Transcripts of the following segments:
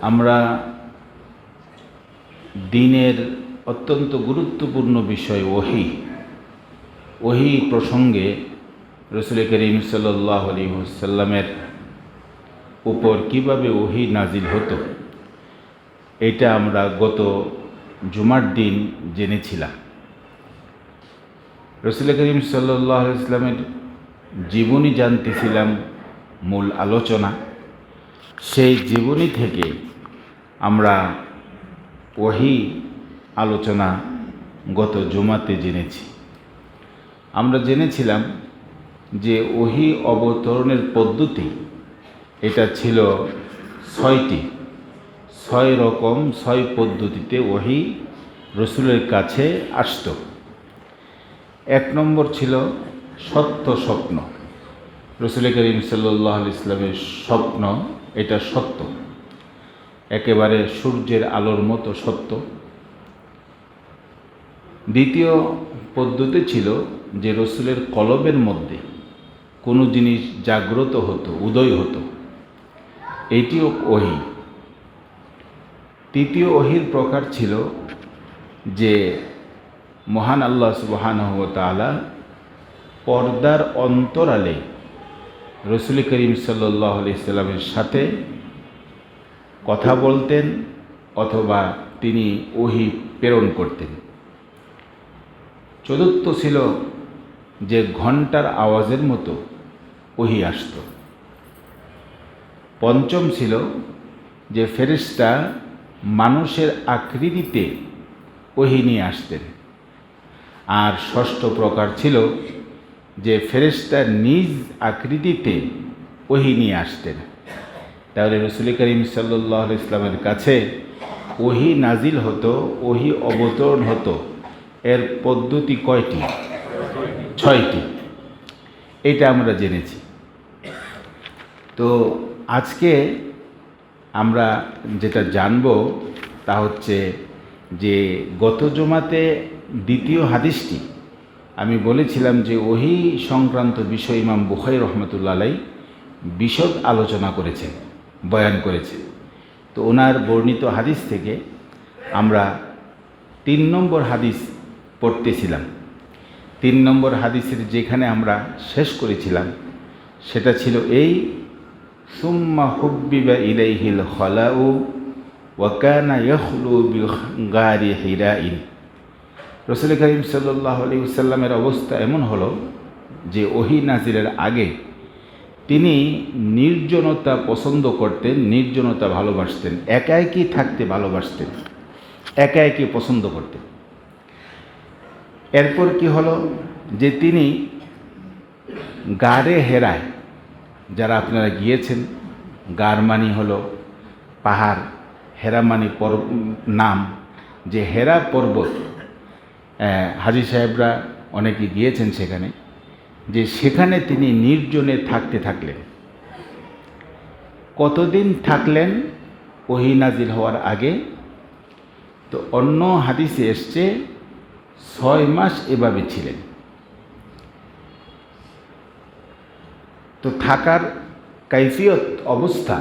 আমরা দিনের অত্যন্ত গুরুত্বপূর্ণ বিষয় ওহী প্রসঙ্গে রাসূল করিম সাল্লাল্লাহু আলাইহি ওয়াসাল্লামের উপর কীভাবে ওহী নাজিল হতো এটা আমরা গত জুমার দিন জেনেছিলাম। রাসূল করিম সাল্লাল্লাহু আলাইহি ওয়াসাল্লামের জীবনী জানতেছিলাম মূল আলোচনা। সেই জীবনী থেকে আমরা ওহী আলোচনা গত জুমাতে জেনেছি। আমরা জেনেছিলাম যে ওহী অবতরণের পদ্ধতি এটা ছিল 6টি, 6 রকম 6 পদ্ধতিতে ওহী রসুলের কাছে আসত। 1 নম্বর ছিল সত্য স্বপ্ন। রাসূল করিম সাল্লাল্লাহু আলাইহি ওয়াসাল্লামের স্বপ্ন এটা সত্য, একেবারে সূর্যের আলোর মতো সত্য। দ্বিতীয় পদ্ধতি ছিল যে রসুলের কলবের মধ্যে কোনো জিনিস জাগ্রত হতো, উদয় হতো, এইটিও ওহী। তৃতীয় ওহীর প্রকার ছিল যে মহান আল্লাহ সুবহানাহু ওয়া তাআলা পর্দার অন্তরালে রাসূল করিম সাল্লাল্লাহু আলাইহি ওয়াসাল্লামের সাথে কথা বলতেন অথবা তিনি ওহী প্রেরণ করতেন। চতুর্থ ছিল যে ঘণ্টার আওয়াজের মতো ওহী আসত। পঞ্চম ছিল যে ফেরেশতা মানুষের আকৃতিতে ওহী নিয়ে আসতেন। আর ষষ্ঠ প্রকার ছিল যে ফেরেশতা নিজ আকৃতিতে ওহী নিয়ে আসতেন। তাহলে রাসূল করিম সাল্লাল্লাহু আলাইহি ওয়াসাল্লামের কাছে ওহী নাজিল হতো, ওহী অবতরণ হতো, এর পদ্ধতি কয়টি? 6টি। এটা আমরা জেনেছি। তো আজকে আমরা যেটা জানব তা হচ্ছে যে গত জুমাতে দ্বিতীয় হাদিসটি আমি বলেছিলাম যে ওহী সংক্রান্ত বিষয় ইমাম বুখারী রাহমাতুল্লাহ আলাইহি বিশদ আলোচনা করেছেন, বয়ান করেছেন। তো ওনার বর্ণিত হাদিস থেকে আমরা 3 নম্বর হাদিস পড়তেছিলাম। 3 নম্বর হাদিসের যেখানে আমরা শেষ করেছিলাম সেটা ছিল এই, সুম্মা হুব্বিবা ইলাইহিল খালাউ ওয়া কানা ইয়াখলু বিল গারি হিরাইন। রাসূল করিম সাল্লাল্লাহু আলাইহি ওয়াসাল্লামের অবস্থা এমন হলো যে ওহী নাজিলের আগে তিনি নির্জনতা পছন্দ করতেন, নির্জনতা ভালোবাসতেন, একা একই থাকতে ভালোবাসতেন, একা একই পছন্দ করতেন। এরপর কি হলো যে তিনি গারে হেরায়, যারা আপনারা গিয়েছেন, গার মানি হলো পাহাড়, হেরা মানি নাম, যে হেরা পর্বত, হাজী সাহেবরা অনেকে গিয়েছেন সেখানে, যে সেখানে তিনি নির্জনে থাকতে থাকলেন। কতদিন থাকলেন ওহী নাজিল হওয়ার আগে? তো অন্য হাদিসে এসছে 6 মাস এভাবে ছিলেন। তো থাকার কাইফিয়ত অবস্থা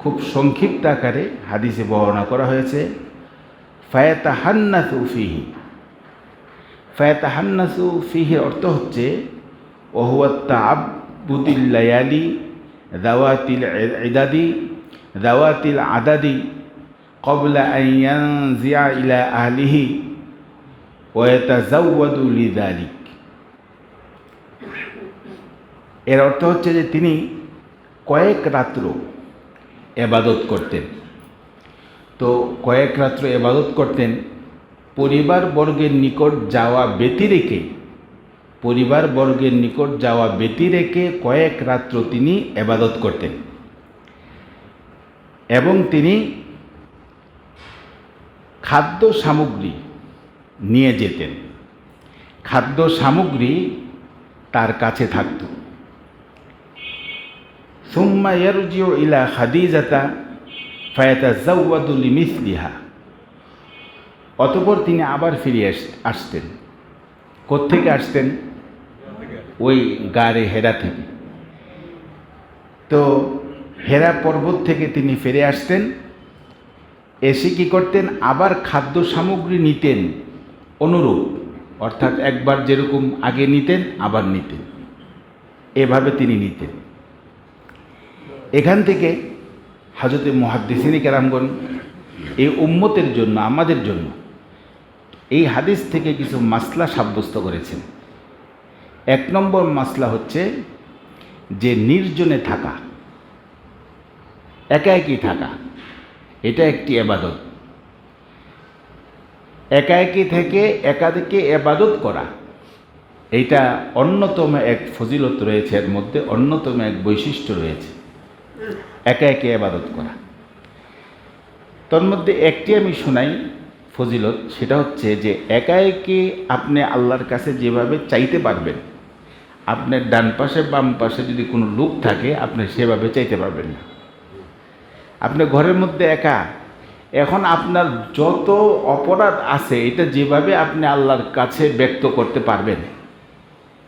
খুব সংক্ষিপ্ত আকারে হাদিসে বর্ণনা করা হয়েছে। ফায়াতাহান্নাসু ফিহি, ফায়াতাহান্নাসু ফিহি অর্থ হচ্ছে ওহুয়া তাআব্বুদিল লায়ালি যাওয়াতিল ইদাদি যাওয়াতিল আদাদি ক্বাবলা আন ইয়ানজিআ ইলা আহলিহি ওয়া ইয়াতাযাওয়াদু লিযালিক। এর অর্থ হচ্ছে যে তিনি কয়েক রাত্র ইবাদত করতেন। তো কয়েক রাত্র ইবাদত করতেন, পরিবারবর্গের নিকট যাওয়া ব্যতিরেকে, পরিবারবর্গের নিকট যাওয়া ব্যতিরেকে কয়েক রাত্র তিনি ইবাদত করতেন। এবং তিনি খাদ্য সামগ্রী নিয়ে যেতেন, খাদ্য সামগ্রী তার কাছে থাকত। সুম্মা ইয়ারজিউ ইলা খাদিজাতা ফায়াতাযাওয়াদু লিমিসলিহা, অতঃপর তিনি আবার ফিরে আসতেন। কোত্থেকে আসতেন? ওই গারে হেরা থেকে। তো হেরা পর্বত থেকে তিনি ফিরে আসতেন এসে কী করতেন, আবার খাদ্য সামগ্রী নিতেন অনুরূপ, অর্থাৎ একবার যেরকম আগে নিতেন আবার নিতেন, এভাবে তিনি নিতেন। এখান থেকে হযরতে মুহাদ্দিসিনে কেরামগণ এই উম্মতের জন্য, আমাদের জন্য এই হাদিস থেকে কিছু মাসলা সাব্যস্ত করেছেন। 1 নম্বর মাসলা হচ্ছে যে নির্জনে থাকা, একাকী থাকা, এটা একটি ইবাদত। একাকী থেকে একাধিকে ইবাদত করা, এইটা অন্যতম এক ফজিলত রয়েছে, এর মধ্যে অন্যতম এক বৈশিষ্ট্য রয়েছে, একা একে ইবাদত করা। তোর মধ্যে একটি আমি শোনাই ফজিলত, সেটা হচ্ছে যে একা একে আপনি আল্লাহর কাছে যেভাবে চাইতে পারবেন, আপনার ডান পাশে বাম পাশে যদি কোনো লোক থাকে আপনি সেভাবে চাইতে পারবেন না। আপনি ঘরের মধ্যে একা, এখন আপনার যত অপরাধ আছে এটা যেভাবে আপনি আল্লাহর কাছে ব্যক্ত করতে পারবেন,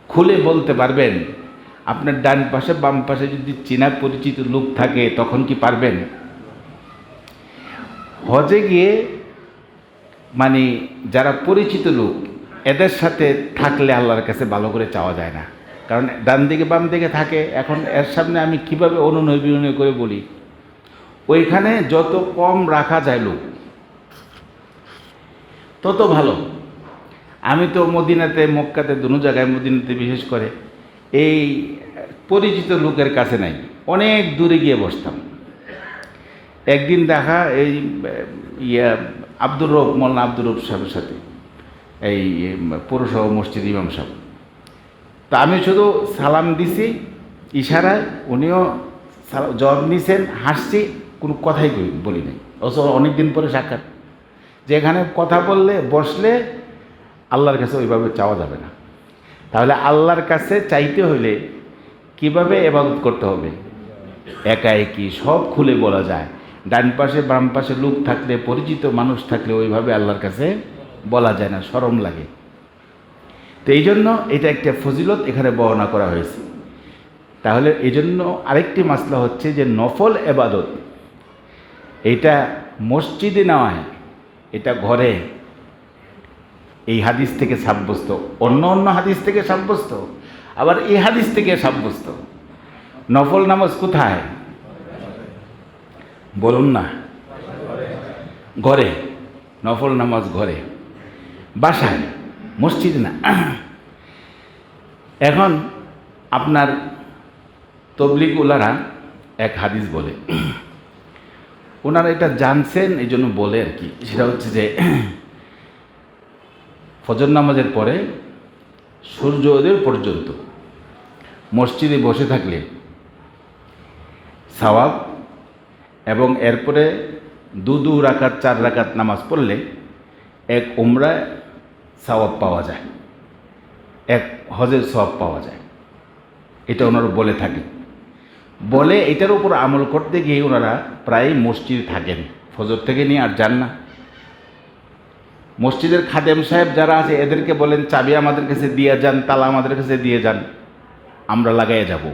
খুলে বলতে পারবেন, আপনার ডান পাশে বাম পাশে যদি চেনা পরিচিত লোক থাকে তখন কি পারবেন? হজে গিয়ে মানে যারা পরিচিত লোক এদের সাথে থাকলে আল্লাহর কাছে ভালো করে চাওয়া যায় না, কারণ ডান দিকে বাম দিকে থাকে। এখন এর সামনে আমি কিভাবে অনুনয় করে বলি, ওইখানে যত কম রাখা যায় লোক তত ভালো। আমি তো মদিনাতে, মক্কাতে, দুনো জায়গায়, মদিনাতে বিশেষ করে এই পরিচিত লোকের কাছে নাই, অনেক দূরে গিয়ে বসতাম। একদিন দেখা এই মৌলানা আব্দুর রব সাহেবের সাথে, এই পৌরসভা মসজিদ ইমাম সাহেব। তা আমি শুধু সালাম দিছি ইশারায়, উনিও জবাব নিছেন, হাসছি, কোনো কথাই বলি নাই। অথচ অনেকদিন পরে সাক্ষাৎ, যে এখানে কথা বললে বসলে আল্লাহর কাছে ওইভাবে চাওয়া যাবে না। তাহলে আল্লাহর কাছে চাইতে হইলে কিভাবে ইবাদত করতে হবে? একা একই সব খুলে বলা যায়। ডান পাশে বাম পাশে লোক থাকলে, পরিচিত মানুষ থাকলে ওইভাবে আল্লাহর কাছে বলা যায় না, শরম লাগে। তো এই জন্য এটা একটা ফজিলত এখানে বর্ণনা করা হয়েছে। তাহলে এই জন্য আরেকটি মাসলা হচ্ছে যে নফল ইবাদত এটা মসজিদে নয়, এটা ঘরে। এই হাদিস থেকে সাব্যস্ত, অন্য অন্য হাদিস থেকে সাব্যস্ত, আবার এই হাদিস থেকে সাব্যস্ত। নফল নামাজ কোথায় বলুন না? ঘরে। নফল নামাজ ঘরে, বাসায়, মসজিদ না। এখন আপনার তবলিগ ওলারা এক হাদিস বলে, ওনারা এটা জানছেন এই জন্য বলে আর কি। সেটা হচ্ছে যে ফজর নামাজের পরে সূর্য উদয় পর্যন্ত মসজিদে বসে থাকলে সওয়াব, এবং এরপরে 2 রাকাত 4 রাকাত নামাজ পড়লে এক উমরায় সওয়াব পাওয়া যায়, এক হজের সওয়াব পাওয়া যায়। এটা ওনারা বলে থাকে। বলে এটার উপর আমল করতে গিয়ে ওনারা প্রায় মসজিদে থাকেন, ফজর থেকে নিয়ে আর যান না। মসজিদের খাদেম সাহেব যারা আছে এদেরকে বলেন চাবি আমাদের কাছে দিয়ে যান, তালা আমাদের কাছে দিয়ে যান, আমরা লাগাইয়ে যাব।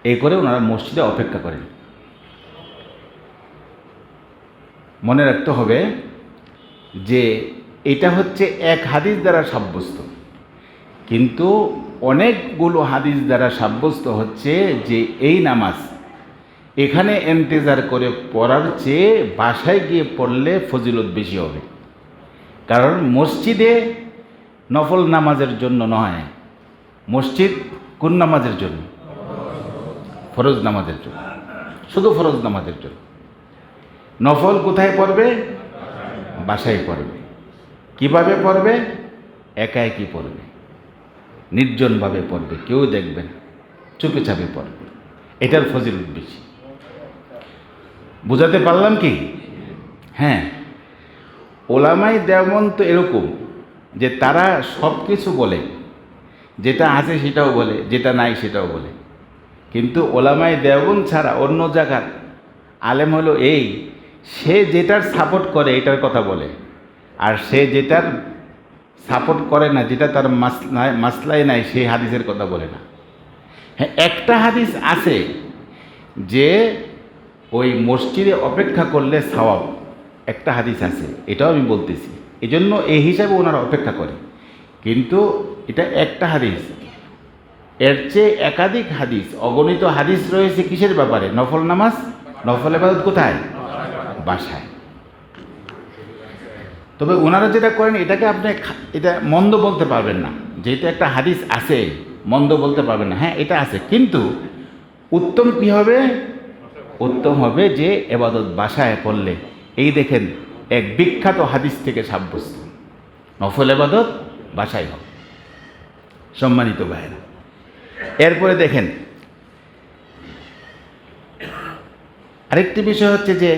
এই করে ওনারা মসজিদে অপেক্ষা করেন। মনে রাখতে হবে যে এটা হচ্ছে এক হাদিস দ্বারা সাব্যস্ত, কিন্তু অনেকগুলো হাদিস দ্বারা সাব্যস্ত হচ্ছে যে এই নামাজ এখানে ইন্তেজার করে পড়ার চেয়ে বাসায় গিয়ে পড়লে ফজিলত বেশি হবে। কারণ মসজিদে নফল নামাজের জন্য নয়, মসজিদ কোন নামাজের জন্য? ফরজ নামাজের জন্য, শুধু ফরজ নামাজের জন্য। নফল কোথায় পড়বে? বাসায় পড়বে। কিভাবে পড়বে? একা একই পড়বে, নির্জনভাবে পড়বে, কেউ দেখবে না, চুপে চাপে পড়বে। এটার ফজিলত বেশি। বুঝাতে পারলাম কি? হ্যাঁ, ওলামাই দেওবন্দ তো এরকম যে তারা সব কিছু বলে, যেটা আছে সেটাও বলে, যেটা নাই সেটাও বলে। কিন্তু ওলামাই দেওবন্দ ছাড়া অন্য জায়গার আলেম হলো এই, সে যেটার সাপোর্ট করে এটার কথা বলে, আর সে যেটার সাপোর্ট করে না, যেটা তার মাসলাই নাই, সেই হাদিসের কথা বলে না। হ্যাঁ, একটা হাদিস আছে যে ওই মসজিদে অপেক্ষা করলে সওয়াব, একটা হাদিস আছে, এটাও আমি বলতেছি, এজন্য এই হিসাবে ওনারা অপেক্ষা করে। কিন্তু এটা একটা হাদিস, এর চেয়ে একাধিক হাদিস, অগণিত হাদিস রয়েছে কিসের ব্যাপারে? নফল নামাজ, নফল ইবাদত কোথায়? বাসায়। তবে ওনারা যেটা করেন এটাকে আপনি এটা মন্দ বলতে পারবেন না, যেহেতু একটা হাদিস আছে মন্দ বলতে পারবেন না। হ্যাঁ, এটা আছে, কিন্তু উত্তম কি হবে? উত্তম হবে যে ইবাদত বাসায় পড়লে। এই দেখেন, এক বিখ্যাত হাদিস থেকে সাব্যস্ত, নফল ইবাদত বাসায় হবে। সম্মানিত ভাইরা, এরপরে দেখেন আরেকটি বিষয় হচ্ছে যে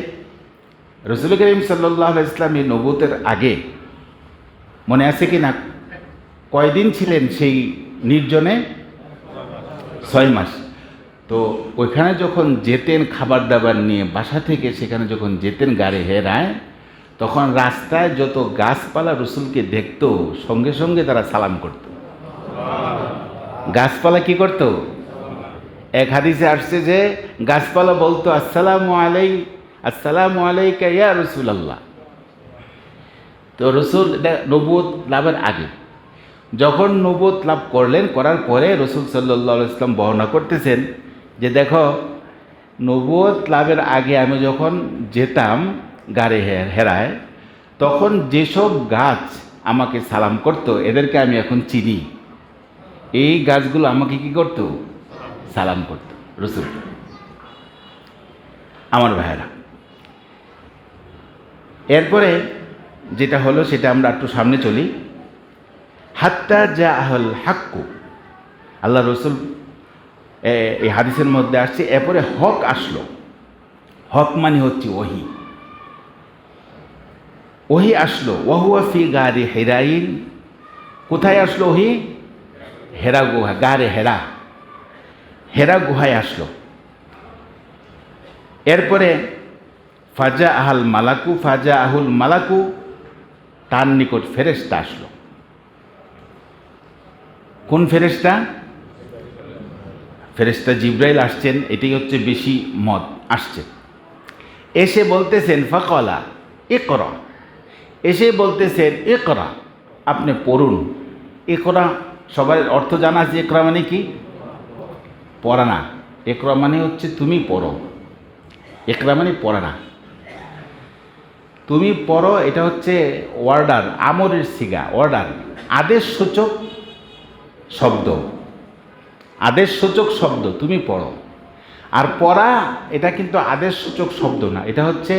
রাসূল করিম সাল্লাল্লাহু আলাইহি ওয়াসাল্লাম নবুয়তের আগে মনে আছে কি না কয়দিন ছিলেন সেই নির্জনে? 6 মাস। তো ওইখানে যখন যেতেন খাবার দাবার নিয়ে বাসা থেকে, সেখানে যখন যেতেন গাড়ি হেরায়, তখন রাস্তায় যত গাছপালা রসুলকে দেখতো, সঙ্গে সঙ্গে তারা সালাম করত। গাছপালা কি করত? এক হাদিসে আসছে যে গাছপালা বলতো আসসালামু আলাইকা ইয়া রাসূলুল্লাহ। তো রসুল নবুয়ত লাভের আগে, যখন নবুয়ত লাভ করলেন, করার পরে রসুল সাল্লাল্লাহু আলাইহি ওয়াসাল্লাম বর্ণনা করতেছেন যে দেখো, নবুয়ত লাভের আগে আমি যখন যেতাম গাড়ি হেরায়, তখন যেসব গাছ আমাকে সালাম করত, এদেরকে আমি এখন চিনি। এই গাছগুলো আমাকে কি করত? সালাম করত রসুল। আমার ভাইয়েরা, এরপরে যেটা হলো সেটা আমরা একটু সামনে চলি। হাত্তা জাআল হাক্কু, আল্লাহ রসুল এই হাদিসের মধ্যে আসছে, এরপরে হক আসলো। হক মানে হচ্ছে ওহী। ওহী আসলো, ওয়াহুয়া ফি গারি হিরাইন। কোথায় আসলো ওহী? হেরা গুহা, গারে হেরা, হেরা গুহায় আসলো। এরপরে ফাজা আহাল মালাকু, ফাজা আহুল মালাকু, তার নিকট ফেরেশতা আসলো। কোন ফেরেশতা? ফেরেশতা জিবরাইল আসছেন, এটাই হচ্ছে বেশি মত আসছে। এসে বলতেছেন ফাকালা ইকরা, এসে বলতেছেন ইকরা, আপনি পড়ুন। ইকরা সবার অর্থ জানা আছে। ইকরা মানে কি? পড়া না। ইকরা মানে হচ্ছে তুমি পড়ো। ইকরা মানে পড়া না, তুমি পড়ো। এটা হচ্ছে অর্ডার, আমরের সিগা, অর্ডার, আদেশসূচক শব্দ, আদেশসূচক শব্দ, তুমি পড়ো। আর পড়া এটা কিন্তু আদেশসূচক শব্দ না, এটা হচ্ছে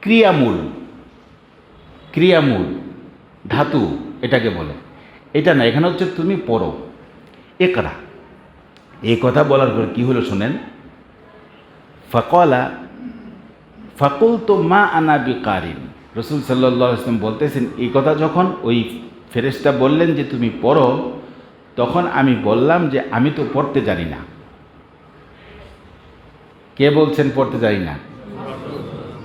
ক্রিয়ামূল, ক্রিয়ামূল ধাতু এটাকে বলে। এটা না, এখানে হচ্ছে তুমি পড়ো, ইকরা। এই কথা বলার পর কী হলো শোনেন। ফাকালা ফাকুলতু মা আনা বিকারিন, রাসূল সাল্লাল্লাহু আলাইহি ওয়াসাল্লাম বলতেছেন, এই কথা যখন ওই ফেরেশতা বললেন যে তুমি পড়ো, তখন আমি বললাম যে আমি তো পড়তে জানি না। কে বলছেন পড়তে জানি না?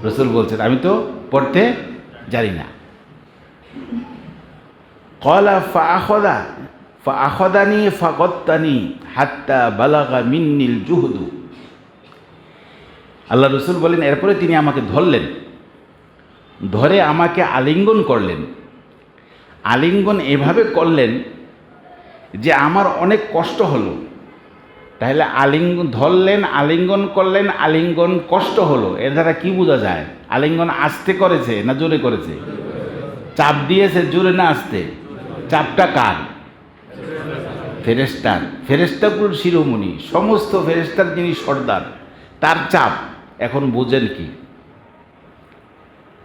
রাসূল বলছেন আমি তো পড়তে জানি না। ক্বালা ফাআখাযানি ফাগাত্তানি হাত্তা বালাগা মিন্নিল জুহদু। আল্লাহ রসুল বলেন, এরপরে তিনি আমাকে ধরলেন, ধরে আমাকে আলিঙ্গন করলেন। আলিঙ্গন এভাবে করলেন যে আমার অনেক কষ্ট হলো। তাহলে আলিঙ্গন ধরলেন, আলিঙ্গন করলেন, আলিঙ্গন কষ্ট হলো, এর দ্বারা কি বোঝা যায়? আলিঙ্গন আস্তে করেছে না জোরে করেছে? চাপ দিয়েছে, জোরে না আস্তে? চাপটা কার? ফেরেশতার। ফেরেশতাগুলোর শিরোমণি, সমস্ত ফেরেশতার যিনি সর্দার, তার চাপ। এখন বোঝেন কি?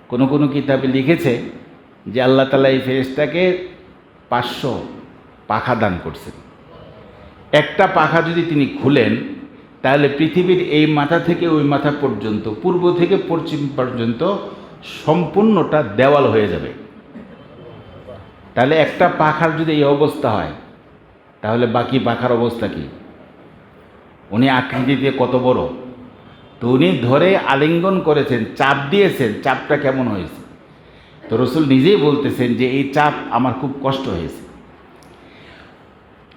কোনো কোনো কিতাবে লিখেছে যে আল্লাহ তাআলা এই ফেরেশতাকে 500 পাখা দান করছেন। একটা পাখা যদি তিনি খুলেন, তাহলে পৃথিবীর এই মাথা থেকে ওই মাথা পর্যন্ত, পূর্ব থেকে পশ্চিম পর্যন্ত সম্পূর্ণটা দেওয়াল হয়ে যাবে। তাহলে একটা পাখার যদি এই অবস্থা হয়, তাহলে বাকি পাখার অবস্থা কি? উনি আকৃতিতে কত বড়! তো উনি ধরে আলিঙ্গন করেছেন, চাপ দিয়েছেন, চাপটা কেমন হয়েছে? তো রসুল নিজেই বলতেছেন যে এই চাপ আমার খুব কষ্ট হয়েছে।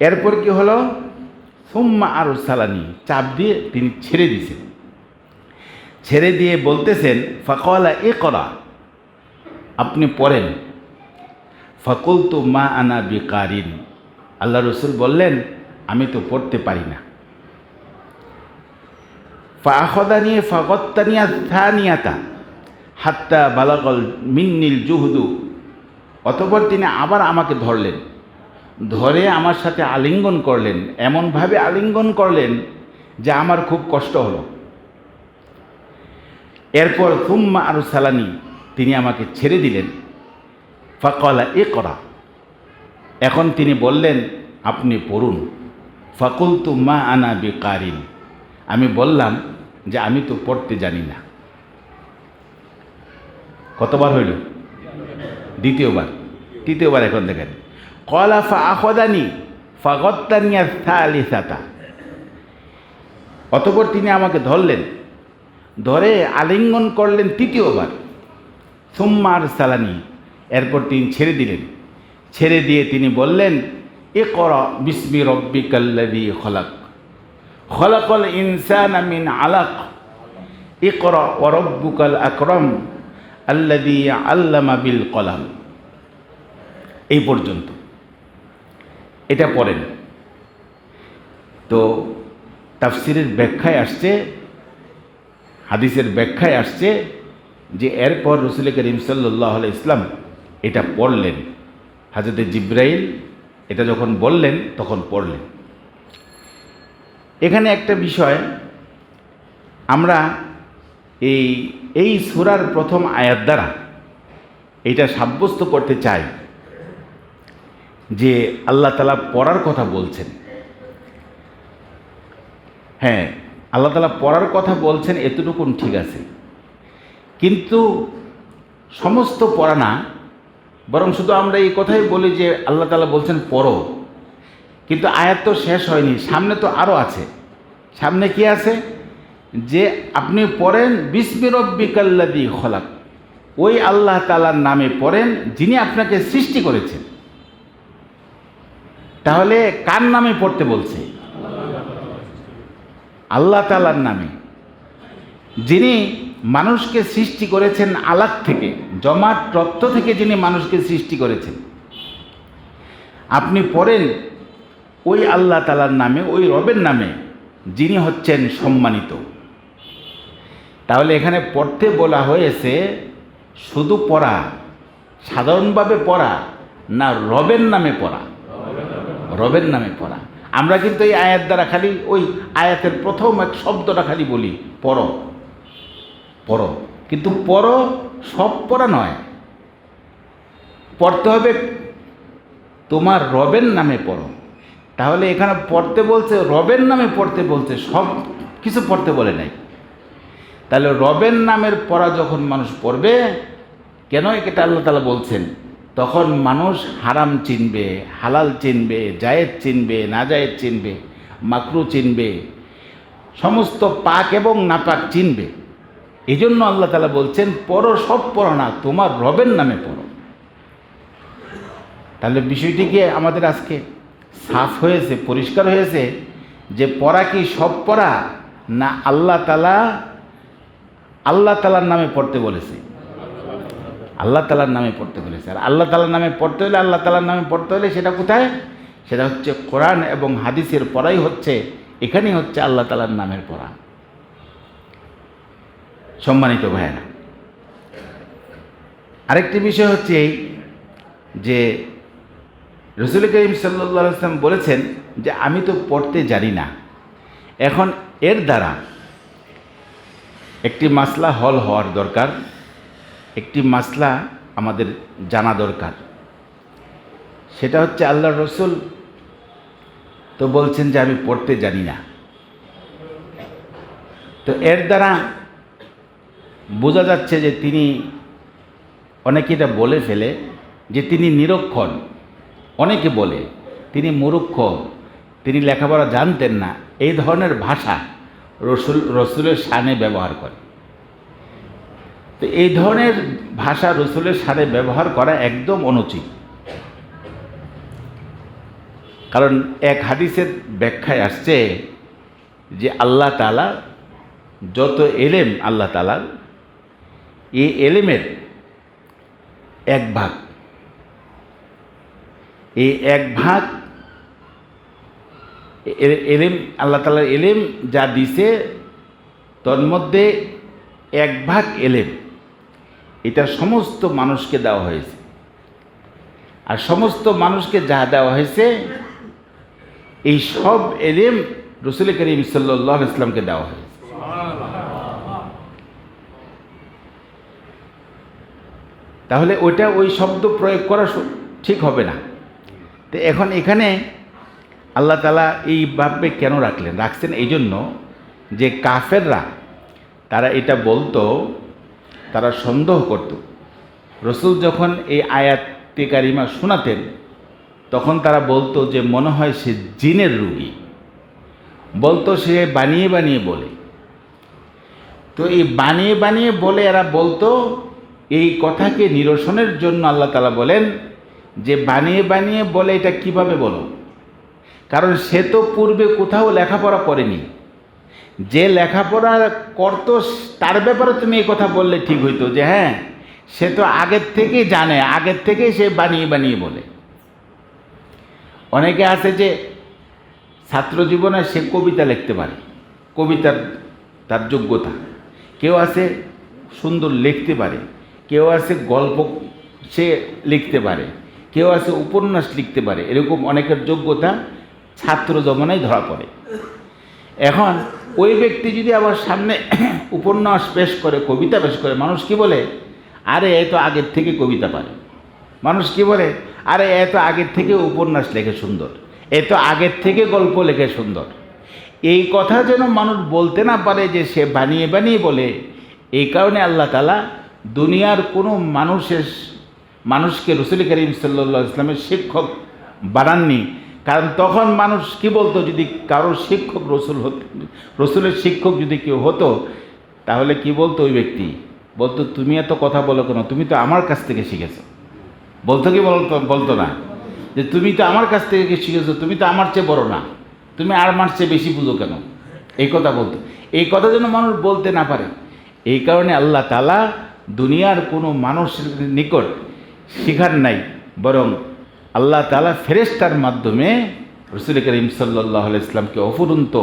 এরপর কি হলো? সুম্মা আরসালানি, চাপ দিয়ে তিনি ছেড়ে দিয়েছেন। ছেড়ে দিয়ে বলতেছেন ফাকালা ইকরা, আপনি পড়েন। ফাকুলতু মা আনা বিকারিন, আল্লাহ রসুল বললেন আমি তো পড়তে পারি না। ফাআখাযানি ফাগাত্তানিয়া থানিয়াতা হাত্তা বালাগাল মিন্নিল জুহদু, অতঃপর তিনি আবার আমাকে ধরলেন, ধরে আমার সাথে আলিঙ্গন করলেন, এমনভাবে আলিঙ্গন করলেন যে আমার খুব কষ্ট হলো। এরপর সুম্মা আরসালানি, তিনি আমাকে ছেড়ে দিলেন। ফাকালা ইকরা, এখন তিনি বললেন আপনি পড়ুন। ফাকুলতু মা আনা বিকারিন, আমি বললাম যে আমি তো পড়তে জানি না। কতবার হইল? দ্বিতীয়বার। তৃতীয়বার এখন দেখেন, ক্বালা ফাআখাযানি ফাগাত্তানিয়া সালিসাতা, অতঃপর তিনি আমাকে ধরলেন, ধরে আলিঙ্গন করলেন তৃতীয়বার। সুম্মা আরসালানি, এরপর তিনি ছেড়ে দিলেন। ছেড়ে দিয়ে তিনি বললেন ইকরা বিসমি রব্বিকাল্লাযী খলাক, খলাকাল ইনসানা মিন আলাক, ইকরা ওয়া রাব্বুকাল আকরাম আল্লাযী আল্লামা বিল কলাম। এই পর্যন্ত এটা পড়েন। তো তাফসিরের ব্যাখ্যায় আসছে, হাদিসের ব্যাখ্যায় আসছে যে এরপর রাসূল করিম সাল্লাল্লাহু আলাইহি ইসলাম এটা পড়লেন। হযরত জিবরাইল এটা যখন বললেন তখন পড়লেন। এখানে একটা বিষয় আমরা এই সূরার প্রথম আয়াত দ্বারা এটা সাব্যস্ত করতে চাই যে আল্লাহ তাআলা পড়ার কথা বলছেন। হ্যাঁ, আল্লাহ তাআলা পড়ার কথা বলছেন, এতটুকুন ঠিক আছে, কিন্তু সমস্ত পড়া না, বরং শুধু আমরা এই কথাই বলি যে আল্লাহ তাআলা বলছেন পড়ো, কিন্তু আয়াত তো শেষ হয়নি, সামনে তো আরও আছে। সামনে কি আছে? যে আপনি পড়েন বিসমি রব্বিকাল্লাযী খলাক, ওই আল্লাহ তাআলার নামে পড়েন যিনি আপনাকে সৃষ্টি করেছেন। তাহলে কার নামে পড়তে বলছে? আল্লাহ তাআলার নামে, যিনি মানুষকে সৃষ্টি করেছেন আলাক থেকে, জমাট রক্ত থেকে যিনি মানুষকে সৃষ্টি করেছেন। আপনি পড়েন ওই আল্লাহ তাআলার নামে, ওই রবের নামে যিনি হচ্ছেন সম্মানিত। তাহলে এখানে পড়তে বলা হয়েছে শুধু পড়া, সাধারণভাবে পড়া না, রবের নামে পড়া, রবের নামে পড়া। আমরা কিন্তু এই আয়াত দ্বারা খালি ওই আয়াতের প্রথম এক শব্দটা খালি বলি পড়ো পড়ো, কিন্তু পড়ো সব পড়া নয়, পড়তে হবে তোমার রবের নামে পড়ো। তাহলে এখানে পড়তে বলছে, রবের নামে পড়তে বলছে, সব কিছু পড়তে বলে নাই। তাহলে রবের নামের পড়া যখন মানুষ পড়বে, কেন এটা আল্লাহ তাআলা বলছেন, তখন মানুষ হারাম চিনবে, হালাল চিনবে, জায়েজ চিনবে, না জায়েজ চিনবে, মাকরু চিনবে, সমস্ত পাক এবং নাপাক চিনবে। এই জন্য আল্লাহ তাআলা বলছেন পড়ো, সব পড়ো না, তোমার রবের নামে পড়ো। তাহলে বিষয়টি কি আমাদের আজকে সাফ হয়েছে, পরিষ্কার হয়েছে যে পড়া কি সব পড়া না আল্লাহ তাআলার নামে পড়তে বলেছে? আল্লাহ তাআলার নামে পড়তে বলেছে। আর আল্লাহ তাআলার নামে পড়তে হলে, আল্লাহ তাআলার নামে পড়তে হলে সেটা কোথায়? সেটা হচ্ছে কোরআন এবং হাদিসের পড়াই হচ্ছে, এখানেই হচ্ছে আল্লাহ তাআলার নামের পড়া। সম্মানিত ভাইয়েরা, আরেকটি বিষয় হচ্ছে এই যে রাসূল করিম সাল্লাল্লাহু আলাইহি ওয়াসাল্লাম বলেছেন যে আমি তো পড়তে জানি না। এখন এর দ্বারা একটি মাসলা হল হওয়ার দরকার, একটি মাসলা আমাদের জানা দরকার। সেটা হচ্ছে আল্লাহর রাসূল তো বলছেন যে আমি পড়তে জানি না। তো এর দ্বারা বোঝা যাচ্ছে যে তিনি, অনেকে এটা বলে ফেলে যে তিনি নিরক্ষর, অনেকে বলে তিনি মূর্খ, তিনি লেখাপড়া জানতেন না। এই ধরনের ভাষা রসুলের শানে ব্যবহার করে। তো এই ধরনের ভাষা রসুলের শানে ব্যবহার করা একদম অনুচিত। কারণ এক হাদিসের ব্যাখ্যায় আসছে যে আল্লাহ তাআলা যত এলেম আল্লাহ তাআলার, এই এলেমের এক ভাগ, এই এক ভাগ এলেম, আল্লাহ তাআলার এলেম যা দিছে তোর মধ্যে এক ভাগ এলেম এটা সমস্ত মানুষকে দেওয়া হয়েছে। আর সমস্ত মানুষকে যা দেওয়া হয়েছে এই সব এলেম রাসূল করিম সাল্লাল্লাহু আলাইহি ওয়াসাল্লামকে দেওয়া হয়েছে। তাহলে ওইটা ওই শব্দ প্রয়োগ করা ঠিক হবে না। তো এখন এখানে আল্লাহ তাআলা এইভাবে কেন রাখছেন এই জন্য যে কাফেররা তারা এটা বলতো, তারা সন্দেহ করত। রাসূল যখন এই আয়াতে কারিমা শোনাতেন তখন তারা বলতো যে মনে হয় সে জিনের রোগী, বলতো সে বানিয়ে বানিয়ে বলে। তো এই বানিয়ে বানিয়ে বলে এরা বলতো, এই কথাকে নিরসনের জন্য আল্লাহ তাআলা বলেন যে বানিয়ে বানিয়ে বলে এটা কিভাবে বলো, কারণ সে তো পূর্বে কোথাও লেখাপড়া করেনি। যে লেখাপড়া করতো তার ব্যাপারে তুমি এই কথা বললে ঠিক হইতো যে হ্যাঁ সে তো আগের থেকেই জানে, আগের থেকেই সে বানিয়ে বানিয়ে বলে। অনেকে আছে যে ছাত্র জীবনে সে কবিতা লিখতে পারে, কবিতার তার যোগ্যতা। কেউ আছে সুন্দর লিখতে পারে, কেউ আছে গল্প সে লিখতে পারে, কেউ আছে উপন্যাস লিখতে পারে। এরকম অনেকের যোগ্যতা ছাত্র জমানায় ধরা পড়ে। এখন ওই ব্যক্তি যদি আবার সামনে উপন্যাস পেশ করে, কবিতা পেশ করে, মানুষ কি বলে, আরে এ তো আগের থেকে কবিতা পারে। মানুষ কি বলে, আরে এ তো আগের থেকে উপন্যাস লেখে সুন্দর, এ তো আগের থেকে গল্প লেখে সুন্দর। এই কথা যেন মানুষ বলতে না পারে যে সে বানিয়ে বানিয়ে বলে, এই কারণে আল্লাহ তাআলা দুনিয়ার কোনো মানুষকে রাসূল করিম সাল্লাল্লাহু আলাইহি ওয়াসাল্লামের শিক্ষক বানাননি। কারণ তখন মানুষ কি বলতো, যদি কারোর শিক্ষক রসুলের শিক্ষক যদি কেউ হতো তাহলে কি বলতো, ওই ব্যক্তি বলতো তুমি এত কথা বলো কেন, তুমি তো আমার কাছ থেকে শিখেছো। বলতো কি বলতো না যে তুমি তো আমার কাছ থেকে শিখেছো, তুমি তো আমার চেয়ে বড় না, তুমি আর আমার চেয়ে বেশি বুঝো কেন, এই কথা বলতো। এই কথা যেন মানুষ বলতে না পারে, এই কারণে আল্লাহ তাআলা দুনিয়ার কোনো মানুষের নিকট শিখার নাই, বরং আল্লাহ তাআলা ফেরেশতার মাধ্যমে রাসূল করিম সাল্লাল্লাহু আলাইহি ওয়াসাল্লামকে অফুরন্ত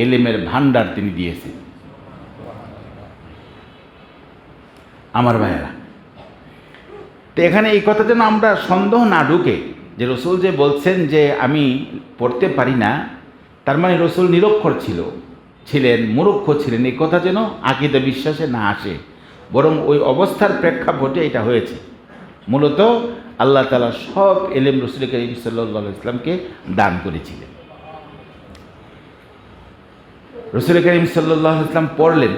এলেমের ভান্ডার তিনি দিয়েছেন। আমার ভাইয়েরা, তো এখানে এই কথা যেন আমরা সন্দেহ না ঢুকে যে রাসূল যে বলছেন যে আমি পড়তে পারি না, তার মানে রাসূল নিরক্ষর ছিলেন, মূর্খ ছিলেন, এই কথা যেন আকীদা বিশ্বাসে না আসে। বরং ওই অবস্থার প্রেক্ষাপটে এটা হয়েছে। মূলত আল্লাহ তাআলা সব এলেম রাসূল করিম সাল্লাল্লাহু আলাইহি ওয়াসাল্লামকে দান করেছিলেন। রাসূল করিম সাল্লাল্লাহু আলাইহি ওয়াসাল্লাম পড়লেন,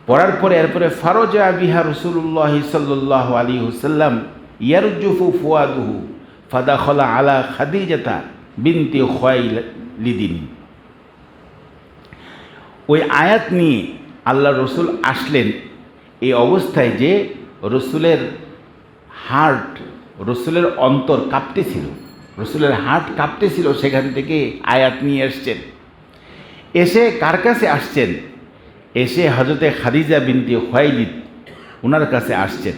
পড়ার পরে এরপরে ফারজা বিহা রাসূলুল্লাহ সাল্লাল্লাহু আলাইহি ওয়াসাল্লাম ইয়ারজুফু ফুয়াদুহু ফাদাখালা আলা খাদিজাতা বিনতি খুয়াইলিদিন। ওই আয়াত নিয়ে আল্লাহ রসুল আসলেন এই অবস্থায় যে রসুলের হার্ট, রসুলের অন্তর কাঁপতেছিল, রসুলের হার্ট কাঁপতেছিল, সেখান থেকে আয়াত নিয়ে এসছেন। এসে কার কাছে আসছেন, এসে হযরতে খাদিজা বিনতি খুয়াইলিদ ওনার কাছে আসছেন।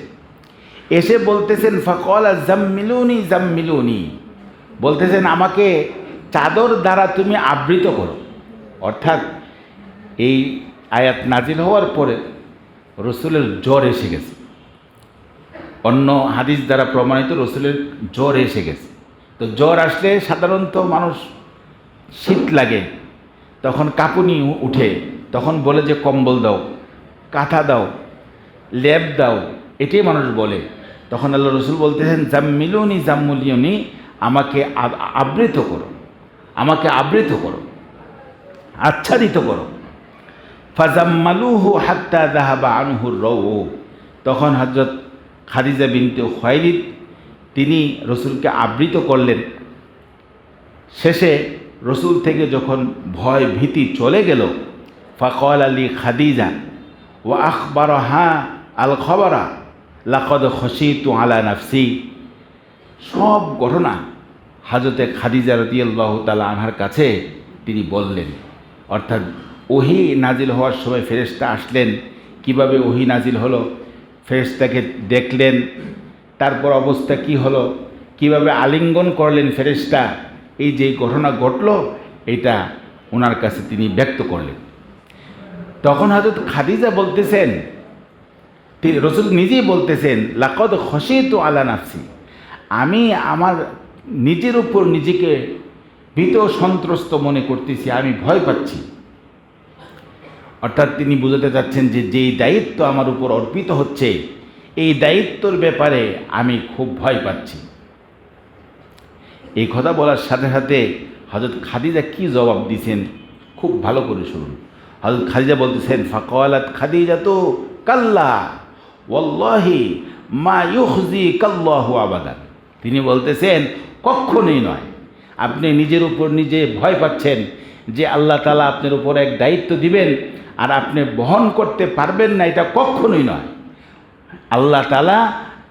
এসে বলতেছেন ফাকালা জাম্মিলুনি জাম্মিলুনি, বলতেছেন আমাকে চাদর দ্বারা তুমি আবৃত করো। অর্থাৎ এই আয়াত নাজিল হওয়ার পরে রসুলের জ্বর এসে গেছে। অন্য হাদিস দ্বারা প্রমাণিত রসুলের জ্বর এসে গেছে। তো জ্বর আসলে সাধারণত মানুষ শীত লাগে, তখন কাঁপুনি উঠে, তখন বলে যে কম্বল দাও, কাঁথা দাও, লেপ দাও, এটাই মানুষ বলে। তখন আল্লাহ রসুল বলতেছেন জাম্মিলুনি জাম্মুলিউনি, আমাকে আবৃত করো, আমাকে আবৃত করো, আচ্ছাদিত করো। ফাজাম্মালুহু হাত্তা যাহাবা আনহু রাউ, তখন হযরত খাদিজা বিনতে খুয়াইলিদ তিনি রসুলকে আবৃত করলেন। শেষে রসুল থেকে যখন ভয় ভীতি চলে গেল, ফাকাল আলী খাদিজা ওয়া আখবারহা আল খবরা লাকাদ খশিতু আলা নাফসি, সব ঘটনা হযরতে খাদিজা রাদিয়াল্লাহু তাআলা আনহার কাছে তিনি বললেন। অর্থাৎ ওহী নাজিল হওয়ার সময় ফেরেশতা আসলেন, কিভাবে ওহী নাজিল হলো, ফেরেশতাকে দেখলেন, তারপর অবস্থা কি হলো, কিভাবে আলিঙ্গন করলেন ফেরেশতা, এই যে ঘটনা ঘটল এটা ওনার কাছে তিনি ব্যক্ত করলেন। তখন হযরত খাদিজা বলতেছেন, রাসূল নিজেই বলতেছেন, লাকাদ খশিতু আলা নাফসি, আমি আমার নিজের উপর নিজেকে ভীত সন্ত্রস্ত মনে করতেছি, আমি ভয় পাচ্ছি। অর্থাৎ তিনি বোঝাতে চাচ্ছেন যে যেই দায়িত্ব আমার উপর অর্পিত হচ্ছে এই দায়িত্বর ব্যাপারে আমি খুব ভয় পাচ্ছি। এই কথা বলার সাথে সাথে হযরত খাদিজা কি জবাব দিয়েছেন খুব ভালো করে শুনুন। হযরত খাদিজা বলতেছেন, ফাকালাত খাদিজা তো কাল্লা ওয়াল্লাহি মা ইউখজিকাল্লাহু আবাদান। তিনি বলতেছেন কখনোই নয়, আপনি নিজের উপর নিজে ভয় পাচ্ছেন যে আল্লাহ তাআলা আপনার উপর এক দায়িত্ব দিবেন আর আপনি বহন করতে পারবেন না, এটা কখনোই নয়। আল্লাহ তাআলা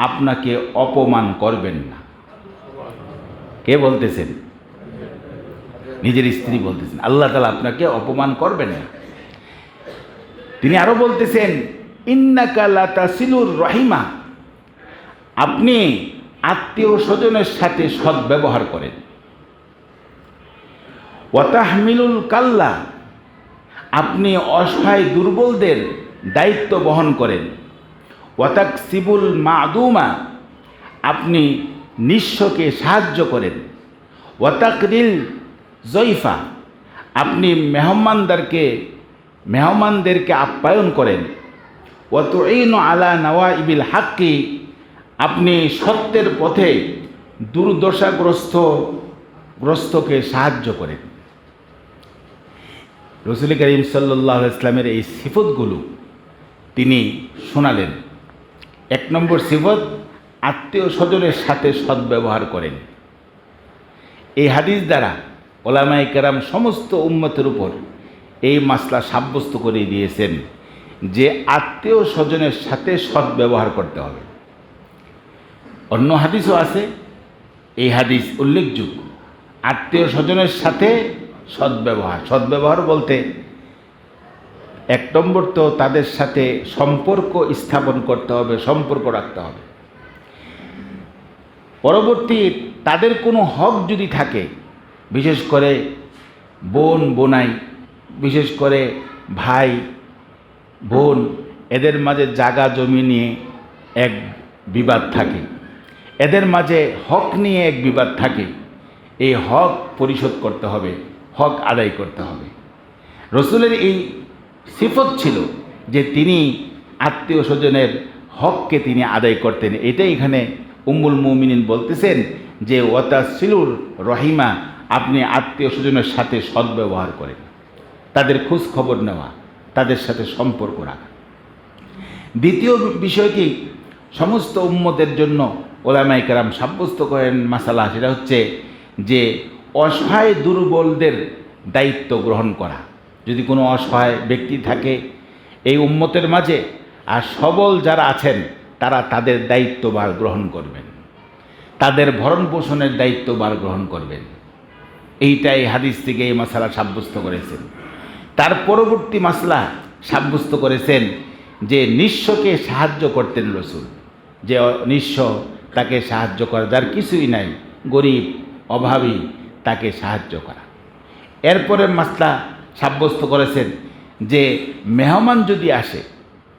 আপনাকে অপমান করবেন না। কে বলতেছেন? নিজের স্ত্রী বলতেছেন, আল্লাহ তাআলা আপনাকে অপমান করবেন না। তিনি আরো বলতেছেন, ইন্নাকা লাতাসিলুর রহিমা, আপনি আত্মীয় স্বজনের সাথে সদ্ব্যবহার করেন। ওয়াতাহমিলুল কাল্লা, আপনি অসহায় দুর্বলদের দায়িত্ব বহন করেন। ওয়াতাকসিবুল মাদুমা, আপনি নিঃস্বকে সাহায্য করেন। ওয়াতাকরিল জয়ফা, আপনি মেহমানদেরকে আপ্যায়ন করেন। ওয়াতুঈনু আলা নাওয়াইবিল হাক্কি, আপনি সত্যের পথে দুর্দশাগ্রস্তকে সাহায্য করেন। রাসূল করিম সাল্লাল্লাহু আলাইহি ওয়াসাল্লামের এই সিফতগুলো তিনি শোনালেন। 1 নম্বর সিফত, আত্মীয় স্বজনের সাথে সদ্ব্যবহার করেন। এই হাদিস দ্বারা ওলামায়ে কেরাম সমস্ত উম্মতের উপর এই মাসলা সাব্যস্ত করে দিয়েছেন যে আত্মীয় স্বজনের সাথে সদ্ব্যবহার করতে হবে। অন্য হাদিসও আছে, এই হাদিস উল্লেখযোগ্য। আত্মীয় স্বজনের সাথে সদ্ব্যবহার বলতে 1 নম্বর তো তাদের সাথে সম্পর্ক স্থাপন করতে হবে, সম্পর্ক রাখতে হবে। পরবর্তী তাদের কোনো হক যদি থাকে, বিশেষ করে বোন বোনাই, বিশেষ করে ভাই বোন, এদের মাঝে জায়গা জমি নিয়ে এক বিবাদ থাকে, এদের মাঝে হক নিয়ে এক বিবাদ থাকে, এই হক পরিশোধ করতে হবে, হক আদায় করতে হবে। রাসূলের এই সিফত ছিল যে তিনি আত্মীয় স্বজনের হককে তিনি আদায় করতেন। এটাই এখানে উম্মুল মুমিনিন বলতেছেন যে ওয়াতাসিলুর রহিমা, আপনি আত্মীয় স্বজনের সাথে সদ্ব্যবহার করেন, তাদের খোঁজ খবর নেওয়া, তাদের সাথে সম্পর্ক রাখা। দ্বিতীয় বিষয়টি সমস্ত উম্মতের জন্য ওলামায়ে কেরাম সাব্যস্ত করেন মাসালা, সেটা হচ্ছে যে অসহায় দুর্বলদের দায়িত্ব গ্রহণ করা। যদি কোনো অসহায় ব্যক্তি থাকে এই উম্মতের মাঝে, আর সবল যারা আছেন তারা তাদের দায়িত্বভার গ্রহণ করবেন, তাদের ভরণ পোষণের দায়িত্বভার গ্রহণ করবেন। এইটাই হাদিস থেকে এই মাসালা সাব্যস্ত করেছেন। তার পরবর্তী মাসলা সাব্যস্ত করেছেন যে নিঃস্বকে সাহায্য করতেন রাসূল, যে নিঃস্ব তাকে সাহায্য করা, যার কিছুই নাই, গরিব অভাবী, তাকে সাহায্য করা। এরপরে মাসলা সাব্যস্ত করেছেন যে মেহমান যদি আসে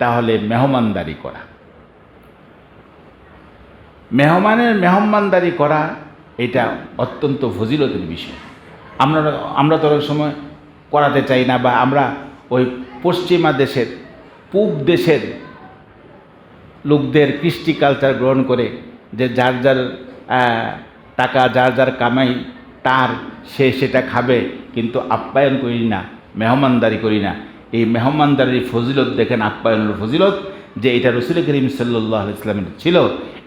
তাহলে মেহমানদারি করা। মেহমানদারি করা এটা অত্যন্ত ফজিলতের বিষয়। আমরা তো অনেক সময় করাতে চাই না, বা আমরা ওই পশ্চিমা দেশের, পূব দেশের লোকদের কৃষ্টি কালচার গ্রহণ করে যে যার যার টাকা, যার যার কামাই তার, সে সেটা খাবে, কিন্তু আপ্যায়ন করি না, মেহমানদারি করি না। এই মেহমানদারির ফজিলত দেখেন, আপ্যায়নের ফজিলত, যে এটা রাসূল করিম সাল্লাল্লাহু আলাইহি ওয়াসাল্লামের ছিল,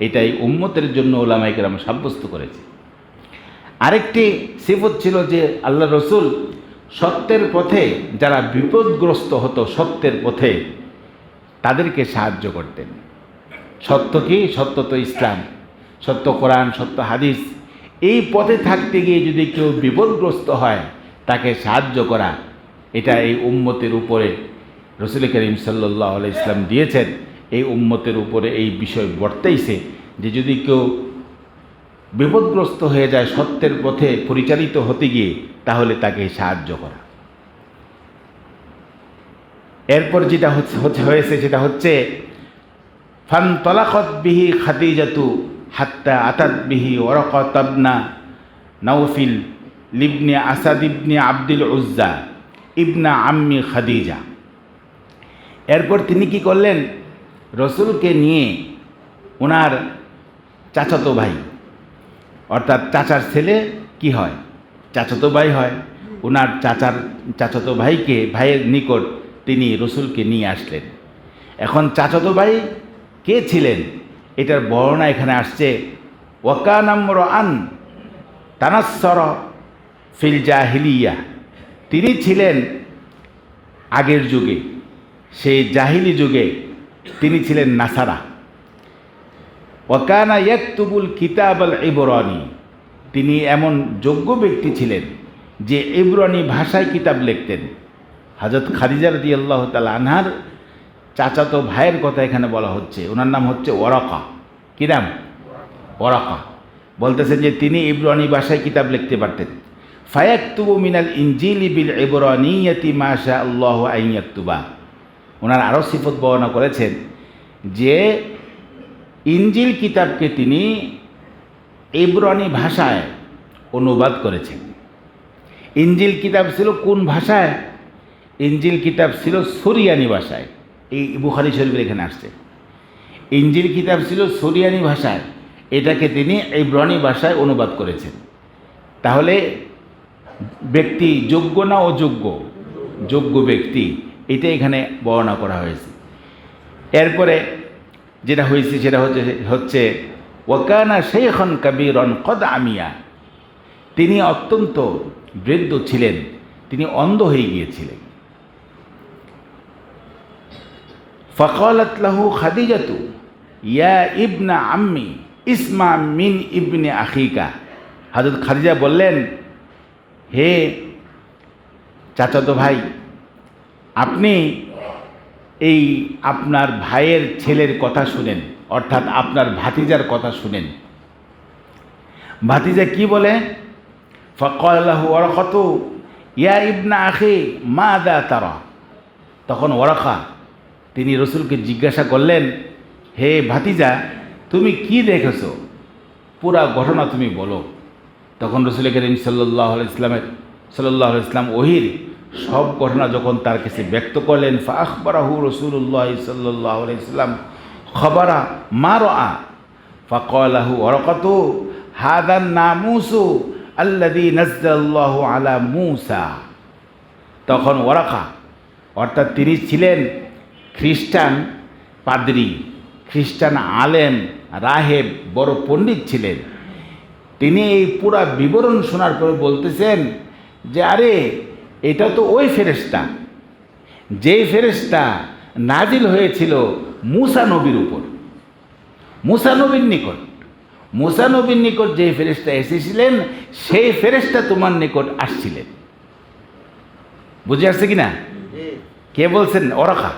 এটাই উম্মতের জন্য ওলামায়ে কেরাম সাব্যস্ত করেছে। আরেকটি সিফত ছিল যে আল্লাহ রসুল সত্যের পথে যারা বিপদগ্রস্ত হতো, সত্যের পথে তাদেরকে সাহায্য করতেন। সত্য কি? সত্য তো ইসলাম, সত্য কোরআন, সত্য হাদিস। এই পথে থাকতে গিয়ে যদি কেউ বিপদগ্রস্ত হয় তাকে সাহায্য করা, এটা এই উম্মতের উপরে রসুল করিম সাল্লাল্লাহু আলাইহি ইসলাম দিয়েছেন। এই উম্মতের উপরে এই বিষয় বর্তাইছে যে যদি কেউ বিপদগ্রস্ত হয়ে যায় সত্যের পথে পরিচালিত হতে গিয়ে, তাহলে তাকে সাহায্য করা। এরপর যেটা হয়েছে সেটা হচ্ছে ফানতালাকাত বিহি খাদিজাতু হাত্তা আতাত বিহি ওয়ারাকাত ইবনে নাওফিল লিবনে আসাদ ইবনে আব্দুল উজ্জা ইবনা আম্মি খাদিজা। এরপর তিনি কি করলেন, রসুলকে নিয়ে ওনার চাচাতো ভাই, অর্থাৎ চাচার ছেলে কি হয়, চাচাতো ভাই হয়, ওনার চাচাতো ভাইয়ের নিকট তিনি রসুলকে নিয়ে আসলেন। এখন চাচাতো ভাই কে ছিলেন এটার বর্ণনা এখানে আসছে, ওয়াকানামরাআন তানাসসার ফিল জাহিলিয়া, তিনি ছিলেন আগের যুগে, সেই জাহিলি যুগে তিনি ছিলেন নাসারা। ওয়াকানা ইয়াকতুবুল কিতাব আল ইবরানি, তিনি এমন যোগ্য ব্যক্তি ছিলেন যে ইবরানি ভাষায় কিতাব লিখতেন। হযরত খাদিজা রাদিয়াল্লাহু তাআলা আনহার চাচাতো ভাইয়ের কথা এখানে বলা হচ্ছে, ওনার নাম হচ্ছে ওয়ারাকা। কী নাম? ওয়ারাকা। বলতেছেন যে তিনি ইবরানি ভাষায় কিতাব লিখতে পারতেন। ফায়াকতুবু মিনাল ইনজিলি বিল ইবরানিয়াতি মা শা আল্লাহু আন ইয়াকতুবা। ওনার আরও সিফত বর্ণনা করেছেন যে ইনজিল কিতাবকে তিনি ইবরানি ভাষায় অনুবাদ করেছেন। ইনজিল কিতাব ছিল কোন ভাষায়? ইনজিল কিতাব ছিল সুরিয়ানি ভাষায়। এই বুখারী শরীফের এখানে আসছে, ইনজিল কিতাব ছিল সুরিয়ানি ভাষায়, এটাকে তিনি ইবরানি ভাষায় অনুবাদ করেছেন। তাহলে ব্যক্তি যোগ্য না অযোগ্য? যোগ্য ব্যক্তি, এটা এখানে বর্ণনা করা হয়েছে। এরপরে যেটা হয়েছে সেটা হচ্ছে ওয়াকানা শাইখান কাবীরান কদ আমিয়া, তিনি অত্যন্ত বৃদ্ধ ছিলেন, তিনি অন্ধ হয়ে গিয়েছিলেন। ফাকালাত লাহু খাদিজাতু ইয়া ইবনা আম্মি ইসমা মিন ইবনে আখিকা। হযরত খাদিজা বললেন, হে চাচাতো ভাই, আপনি এই আপনার ভাইয়ের ছেলের কথা শুনেন, অর্থাৎ আপনার ভাতিজার কথা শুনেন। ভাতিজা কি বলে? ফাকালা লাহু ওয়ারাকাতু ইয়া ইবনা আখি মাযা তারা। তখন ওয়ারাকা তিনি রসুলকে জিজ্ঞাসা করলেন, হে ভাতিজা, তুমি কি দেখেছো, পুরা ঘটনা তুমি বলো। তখন রসুল করিম সাল্লাল্লাহু আলাইহি ইসলাম ওহির সব ঘটনা যখন তার কাছে ব্যক্ত করলেন, ফাআখবারাহু রাসূলুল্লাহ সাল্লাল্লাহু আলাইহি ওয়াসাল্লাম খবরা মা রাআ ফাকালা লাহু ওয়ারাকাতু হাদান নামুসু আল্লাযী নাযালাল্লাহু আলা মূসা। তখন ওয়ারাকা, অর্থাৎ তিনি ছিলেন খ্রিস্টান পাদ্রী, খ্রিস্টান আলেম, রাহেব, বড় পণ্ডিত ছিলেন। তিনি এই পুরা বিবরণ শোনার পরে বলতেছেন যে আরে এটা তো ওই ফেরেশতা, যেই ফেরেশতা নাজিল হয়েছিল মূসা নবীর উপর, মূসা নবীর নিকট। মূসা নবীর নিকট যে ফেরেশতা এসেছিলেন সেই ফেরেশতা তোমার নিকট আসছিলেন। বুঝে আসছে কিনা? কে বলছেন? ওরাকা।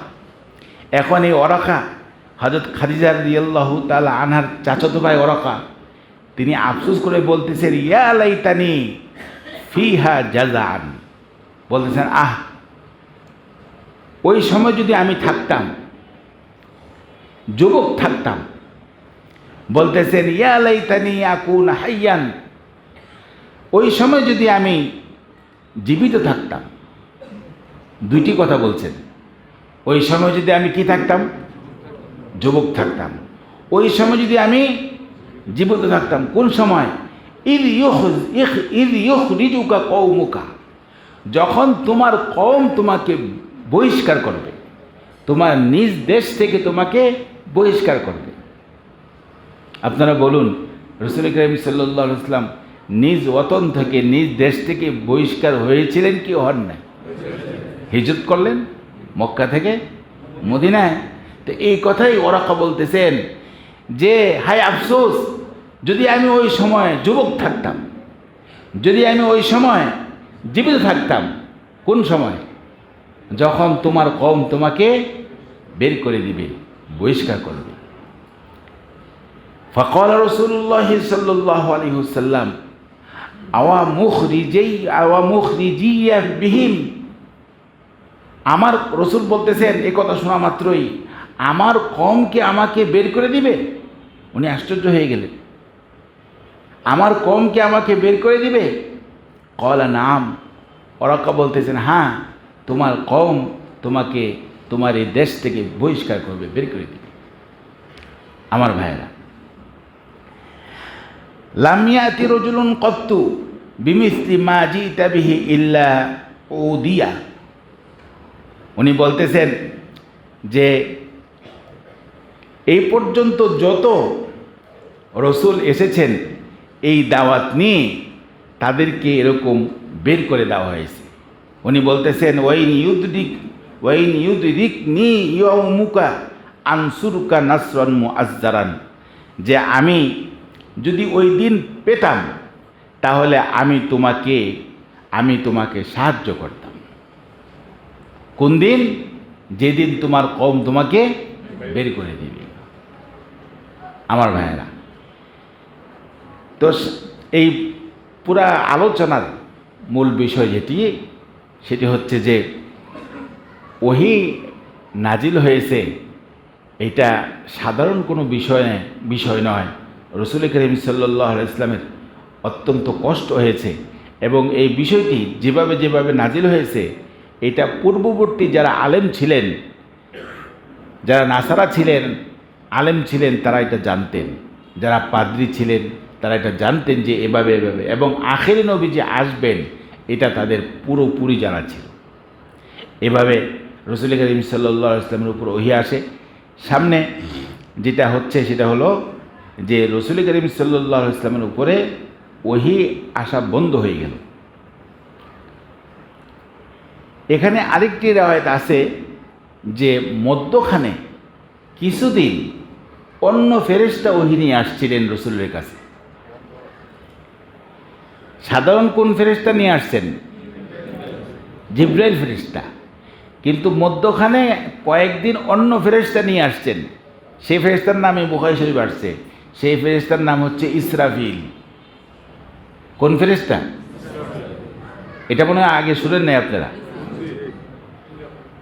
এখন এই ওরাকা হযরত খাদিজা রাদিয়াল্লাহু তাআলা আনহার চাচাতো ভাই ওরাকা, তিনি আফসোস করে বলতেছেন, ইয়া লাইতানি ফিহা জাযান, বলতেছেন আহ, ওই সময় যদি আমি থাকতাম, যুবক থাকতাম। বলতেছেন ইয়া লাইতানি আকুন হাইয়ান, ওই সময় যদি আমি জীবিত থাকতাম। দুইটি কথা বলছেন, ওই সময় যদি আমি কি থাকতাম? যুবক থাকতাম। ওই সময় যদি আমি জীবিত থাকতাম, কোন সময়? ইয ইউখরিজুকা কওমুকা, যখন তোমার কওম তোমাকে বহিষ্কার করবে, তোমার নিজ দেশ থেকে তোমাকে বহিষ্কার করবে। আপনারা বলুন, রাসূল করিম সাল্লাল্লাহু আলাইহি ওয়াসাল্লাম নিজ ওতন থেকে, নিজ দেশ থেকে বহিষ্কার হয়েছিলেন কি হন নাই? হিজরত করলেন মক্কা থেকে মদিনায়। তো এই কথাই ওরাকা বলতেছেন যে হায় আফসোস, যদি আমি ওই সময় যুবক থাকতাম, যদি আমি ওই সময় জীবিত থাকতাম। কোন সময়? যখন তোমার কওম তোমাকে বের করে দিবে, বহিষ্কার করবে। ফাকাল রাসূলুল্লাহ সাল্লাল্লাহু আলাইহি ওয়াসাল্লাম আওয়া মুখরিজিয়া বিহিম। আমার রসুল বলতেছেন এই কথা শোনা মাত্রই আমার কওমকে আমাকে বের করে দিবে? উনি আশ্চর্য হয়ে গেলেন, আমার কওমকে আমাকে বের করে দিবে? ক্বালা নাম। ওরাকা বলতেছেন, হ্যাঁ, তোমার কওম তোমাকে তোমার এই দেশ থেকে বহিষ্কার করবে, বের করে দিবে। আমার ভাইরা, লাম ইয়াতি রাজুলুন ক্বাত্তু বিমিসলি মা জিতা বিহি ইল্লা উদিয়া। উনি বলতেছেন যে এই পর্যন্ত যত রসুল এসেছেন এই দাওয়াত নিয়ে তাদেরকে এরকম বের করে দেওয়া হয়েছে। উনি বলতেছেন ওয়াইন ইউদরিকনি ইয়াউমুকা আনসুরুকা নাসরান মুআজ্জারান, যে আমি যদি ওই দিন পেতাম তাহলে আমি তোমাকে সাহায্য করতাম। কোন দিন? যেদিন তোমার কওম তোমাকে বের করে দিবে। আমার ভাইয়েরা, তো এই পুরা আলোচনার মূল বিষয় সেটি হচ্ছে যে ওহী নাজিল হয়েছে, এটা সাধারণ কোনো বিষয় নয়। রসুল করিম সাল্লাল্লাহু আলাইহি ওয়াসাল্লামের অত্যন্ত কষ্ট হয়েছে এবং এই বিষয়টি যেভাবে নাজিল হয়েছে এটা পূর্ববর্তী যারা আলেম ছিলেন, যারা নাসারা ছিলেন, আলেম ছিলেন, তারা এটা জানতেন। যারা পাদ্রী ছিলেন তারা এটা জানতেন যে এভাবে এবং আখেরি নবী যে আসবেন এটা তাদের পুরোপুরি জানা ছিল। এভাবে রসুল করিম সাল্লাল্লাহু আলাইহি ওয়াসাল্লামের উপর ওহী আসে। সামনে যেটা হচ্ছে সেটা হলো যে রসুল করিম সাল্লাল্লাহু আলাইহি ওয়াসাল্লামের উপরে ওহী আসা বন্ধ হয়ে গেল। এখানে আরেকটি রিওয়ায়াত আছে যে মধ্যখানে কিছুদিন অন্য ফেরেশতা ওহী নিয়ে আসছিলেন রসুলের কাছে। সাধারণ কোন ফেরেশতা নিয়ে আসছেন? জিবরাইল ফেরেশতা। কিন্তু মধ্যখানে কয়েকদিন অন্য ফেরেশতা নিয়ে আসছেন। সেই ফেরেশতার নামে বুখারী শরীফ আসছে। সেই ফেরেশতার নাম হচ্ছে ইসরাফিল। কোন ফেরেশতা? এটা মনে হয় আগে শুনেন নাই আপনারা।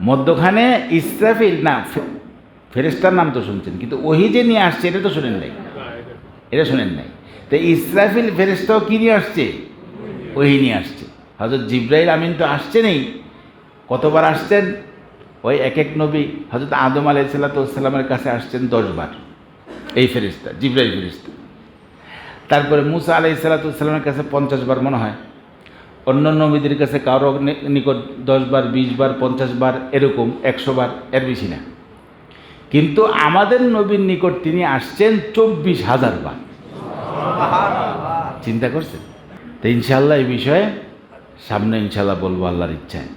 মধ্যখানে ইসরাফিল না, ফেরেশতার নাম তো শুনছেন, কিন্তু ওহী যে নিয়ে আসছে এটা তো শুনেন নাই, এটা শুনেন নাই। তো ইসরাফিল ফেরেশতাও কি নিয়ে আসছে? ওহী নিয়ে আসছে। হযরত জিবরাইল আমিন তো আসছেনই, কতবার আসছেন? ওই এক নবী হযরত আদম আলাইহিস সালামের কাছে আসছেন 10 বার এই ফেরেশতা, জিবরাইল ফেরেশতা। তারপরে মুসা আলাইহিস সালামের কাছে 50 বার মনে হয়। অন্য নবীদের কাছে কারো নিকট 10 বার, 20 বার, 50 বার, এরকম 100 বার, এর বেশি না। কিন্তু আমাদের নবীর নিকট তিনি আসছেন 24,000 বার। চিন্তা করছেন? তো ইনশাআল্লাহ এই বিষয়ে সামনে ইনশাআল্লাহ বলবো আল্লাহর ইচ্ছায়।